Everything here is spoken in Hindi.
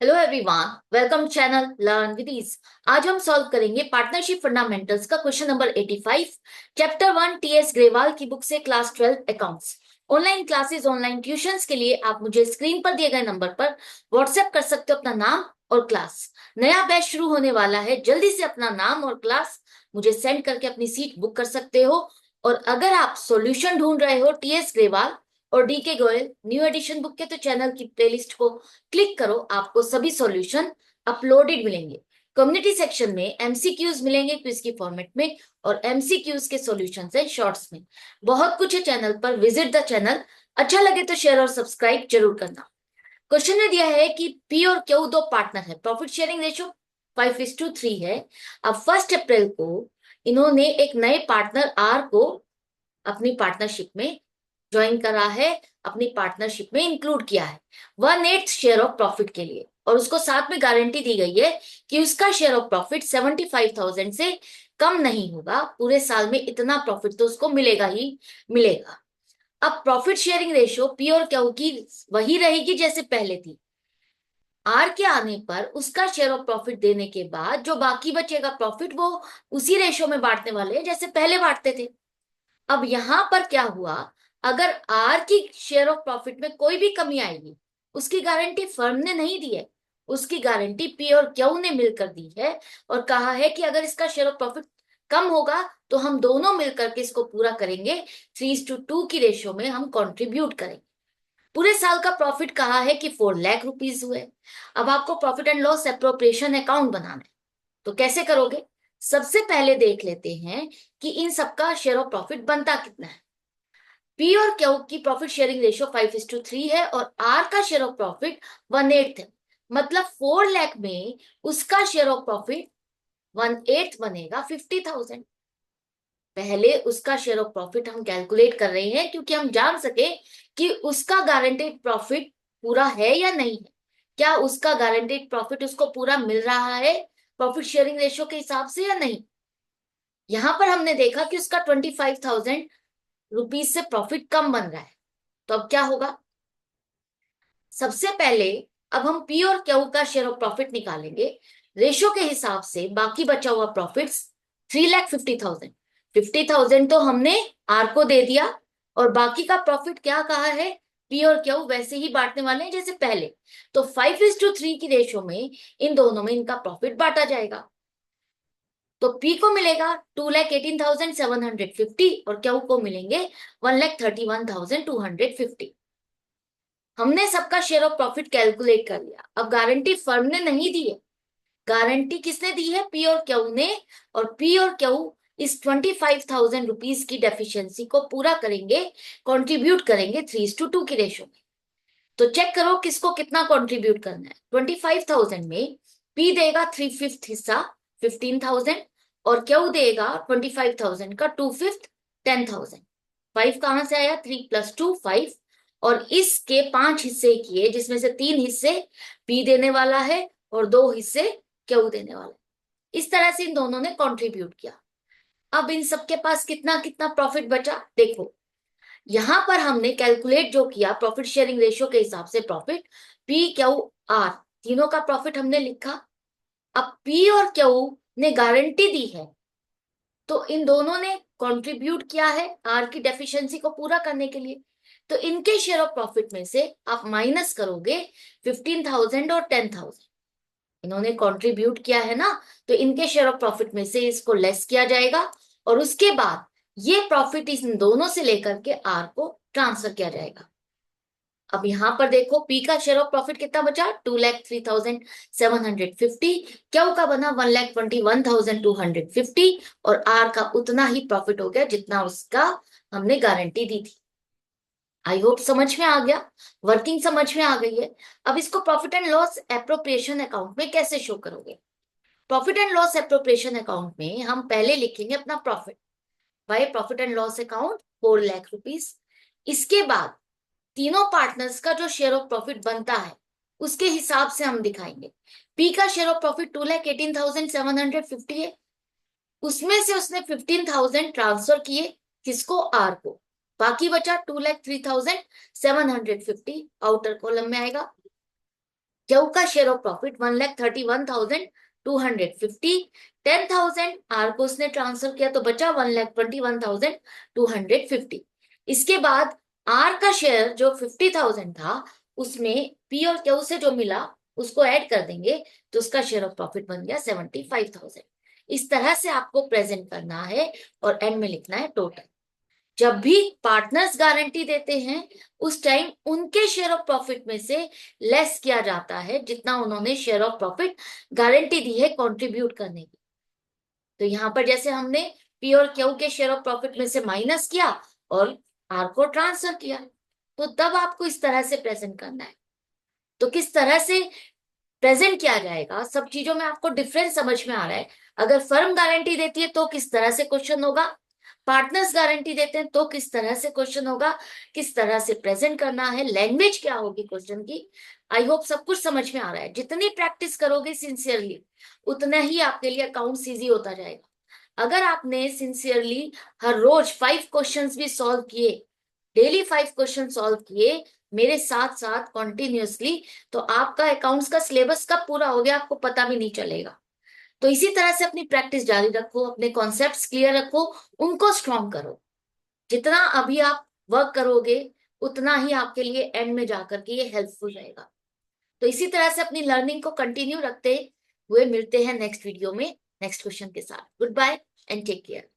Hello everyone, welcome channel learn with ease. आज हम सॉल्व करेंगे पार्टनरशिप फंडामेंटल्स का question number 85, chapter 1 TS Grewal की बुक से, class 12 accounts. Online classes, online tuitions के लिए आप मुझे स्क्रीन पर दिए गए नंबर पर व्हाट्सएप कर सकते हो अपना नाम और क्लास। नया बैच शुरू होने वाला है, जल्दी से अपना नाम और क्लास मुझे सेंड करके अपनी सीट बुक कर सकते हो। और अगर आप सॉल्यूशन ढूंढ रहे हो टीएस ग्रेवाल और DK Goyal new edition book के, तो चैनल की प्लेलिस्ट को क्लिक करो, आपको सभी सॉल्यूशन अपलोडेड मिलेंगे। कम्युनिटी सेक्शन में एमसीक्यूज मिलेंगे क्विज की फॉर्मेट में, और एमसीक्यूज के सॉल्यूशंस है शॉर्ट्स में। बहुत कुछ है चैनल पर, विजिट द चैनल। अच्छा लगे तो शेयर और सब्सक्राइब जरूर करना। क्वेश्चन में दिया है कि पी और क्यू दो पार्टनर है, प्रॉफिट शेयरिंग रेशो 5:3 है। अब 1 अप्रैल को इन्होंने एक नए पार्टनर आर को अपनी पार्टनरशिप में ज्वाइन करा है, अपनी पार्टनरशिप में इंक्लूड किया है 1/8 शेयर ऑफ प्रॉफिट के लिए, और उसको साथ में गारंटी दी गई है कि उसका शेयर ऑफ प्रॉफिट 75,000 से कम नहीं होगा। पूरे साल में इतना प्रॉफिट तो उसको मिलेगा ही मिलेगा। अब प्रॉफिट शेयरिंग रेशियो पी और क्यू की वही रहेगी जैसे पहले थी। आर के आने पर उसका शेयर ऑफ प्रॉफिट देने के बाद जो बाकी बचेगा प्रॉफिट, वो उसी रेशियो में बांटने वाले हैं जैसे पहले बांटते थे। अब यहां पर क्या हुआ, अगर आर की शेयर ऑफ प्रॉफिट में कोई भी कमी आएगी, उसकी गारंटी फर्म ने नहीं दी है, उसकी गारंटी पी और क्यू ने मिलकर दी है। और कहा है कि अगर इसका शेयर ऑफ प्रॉफिट कम होगा तो हम दोनों मिलकर के इसको पूरा करेंगे, 3:2 की रेशियो में हम कंट्रीब्यूट करेंगे। पूरे साल का प्रॉफिट कहा है कि 4 लाख रुपीज हुए। अब आपको profit and loss appropriation account बनाना है, तो कैसे करोगे? सबसे पहले देख लेते हैं कि इन सबका शेयर ऑफ प्रॉफिट बनता कितना है। पी और क्यू की प्रॉफिट शेयरिंग रेशियो 5:3 है, और आर का शेयर ऑफ प्रॉफिट 1/8 है। मतलब 4 लाख में उसका शेयर ऑफ प्रॉफिट 1/8 बनेगा 50,000। पहले उसका शेयर ऑफ प्रॉफिट हम कैलकुलेट कर रहे हैं, क्योंकि हम जान सके कि उसका गारंटेड प्रॉफिट पूरा है या नहीं है। क्या उसका गारंटेड प्रॉफिट उसको पूरा मिल रहा है प्रॉफिट शेयरिंग रेशियो के हिसाब से या नहीं। यहां पर हमने देखा कि उसका 25,000 रुपीज से प्रॉफिट कम बन रहा है। तो अब क्या होगा, सबसे पहले अब हम पी और क्यू का शेयर ऑफ प्रॉफिट निकालेंगे। रेशो के हिसाब से बाकी बचा हुआ प्रॉफिट 3,50,000। 50,000 तो हमने आर को दे दिया, और बाकी का प्रॉफिट क्या कहा है, पी और क्यू वैसे ही बांटने वाले हैं जैसे पहले। तो 5:3 की रेशो में इन दोनों में इनका प्रॉफिट बांटा जाएगा। तो पी को मिलेगा 2,18,750 और क्यू को मिलेंगे 1,31,250। हमने सबका शेयर ऑफ प्रॉफिट कैलकुलेट कर लिया। अब गारंटी फर्म ने नहीं दी है, गारंटी किसने दी है, पी और क्यू ने। और पी और क्यू इस 25,000 रुपीज की डेफिशिएंसी को पूरा करेंगे, कंट्रीब्यूट करेंगे 3:2 की रेशो में। तो चेक करो किसको कितना कंट्रीब्यूट करना है। 25,000 में पी देगा 3/5 हिस्सा 15,000, और क्यू देगा 25,000 का 2/5 10,000। 5 कहां से आया, 3 + 2 5। और इसके 5 हिस्से किए, जिसमें से 3 हिस्से पी देने वाला है और 2 हिस्से क्यू देने वाला है। इस तरह से इन दोनों ने कंट्रीब्यूट किया। अब इन सबके पास कितना कितना प्रॉफिट बचा देखो। यहां पर हमने कैलकुलेट जो किया प्रॉफिट शेयरिंग रेशियो के हिसाब से, प्रॉफिट पी क्यू आर तीनों का प्रॉफिट हमने लिखा। अब पी और क्यू ने गारंटी दी है, तो इन दोनों ने कंट्रीब्यूट किया है आर की डेफिशिएंसी को पूरा करने के लिए। तो इनके शेयर ऑफ प्रॉफिट में से आप माइनस करोगे 15,000 और 10,000। इन्होंने कंट्रीब्यूट किया है ना, तो इनके शेयर ऑफ प्रॉफिट में से इसको लेस किया जाएगा, और उसके बाद ये प्रॉफिट इन दोनों से लेकर के आर को ट्रांसफर किया जाएगा। अब यहां पर देखो पी का शेयर ऑफ प्रॉफिट कितना बचा, 2,03,750। क्यू का बना 1,21,250, और आर का उतना ही प्रॉफिट हो गया जितना उसका हमने गारंटी दी थी। आई होप समझ में आ गया, वर्किंग समझ में आ गई है। अब इसको profit and loss appropriation account में कैसे शो करोगे? Profit and loss appropriation account में हम पहले लिखेंगे अपना profit by profit and loss account 4 lakh rupees. इसके बाद तीनों पार्टनर्स का जो शेयर ऑफ प्रॉफिट बनता है उसके हिसाब से हम दिखाएंगे। पी का शेयर ऑफ प्रॉफिट 2,18,750 है, उसमें से उसने 15,000 ट्रांसफर किए किसको, आर को। बाकी बचा 2,03,750, आउटर कॉलम में आएगा। क्यू का शेयर ऑफ प्रॉफिट 1,31,250, 10,000 आर को उसने ट्रांसफर किया तो बचा 1,21,250। इसके बाद आर का शेयर जो 50,000 था उसमें पी और क्यू से जो मिला उसको ऐड कर देंगे तो उसका शेयर ऑफ प्रॉफिट बन गया 75,000। इस तरह से आपको प्रेजेंट करना है और एंड में लिखना है टोटल। जब भी पार्टनर्स गारंटी देते हैं उस टाइम उनके शेयर ऑफ प्रॉफिट में से लेस किया जाता है जितना उन्होंने शेयर ऑफ प्रॉफिट गारंटी दी है कंट्रीब्यूट करने की। तो यहां पर जैसे हमने पी और क्यू के शेयर ऑफ प्रॉफिट में से माइनस किया और आर को ट्रांसफर किया, तो तब आपको इस तरह से प्रेजेंट करना है। तो किस तरह से प्रेजेंट किया जाएगा, सब चीजों में आपको डिफरेंस समझ में आ रहा है। अगर फर्म गारंटी देती है तो किस तरह से क्वेश्चन होगा, पार्टनर्स गारंटी देते हैं तो किस तरह से क्वेश्चन होगा, किस तरह से प्रेजेंट करना है, लैंग्वेज क्या होगी क्वेश्चन की। आई होप सब कुछ समझ में आ रहा है। जितनी प्रैक्टिस करोगे सिंसियरली उतना ही आपके लिए अकाउंट्स इजी होता जाएगा। अगर आपने सिंसियरली हर रोज 5 क्वेश्चंस भी सॉल्व किए, डेली 5 क्वेश्चन सॉल्व किए मेरे साथ साथ कॉन्टिन्यूसली, तो आपका अकाउंट्स का सिलेबस कब पूरा हो गया आपको पता भी नहीं चलेगा। तो इसी तरह से अपनी प्रैक्टिस जारी रखो, अपने कॉन्सेप्ट्स क्लियर रखो, उनको स्ट्रॉन्ग करो। जितना अभी आप वर्क करोगे उतना ही आपके लिए एंड में जाकर के ये हेल्पफुल रहेगा। तो इसी तरह से अपनी लर्निंग को कंटिन्यू रखते हुए मिलते हैं नेक्स्ट वीडियो में नेक्स्ट क्वेश्चन के साथ। Good bye and take care.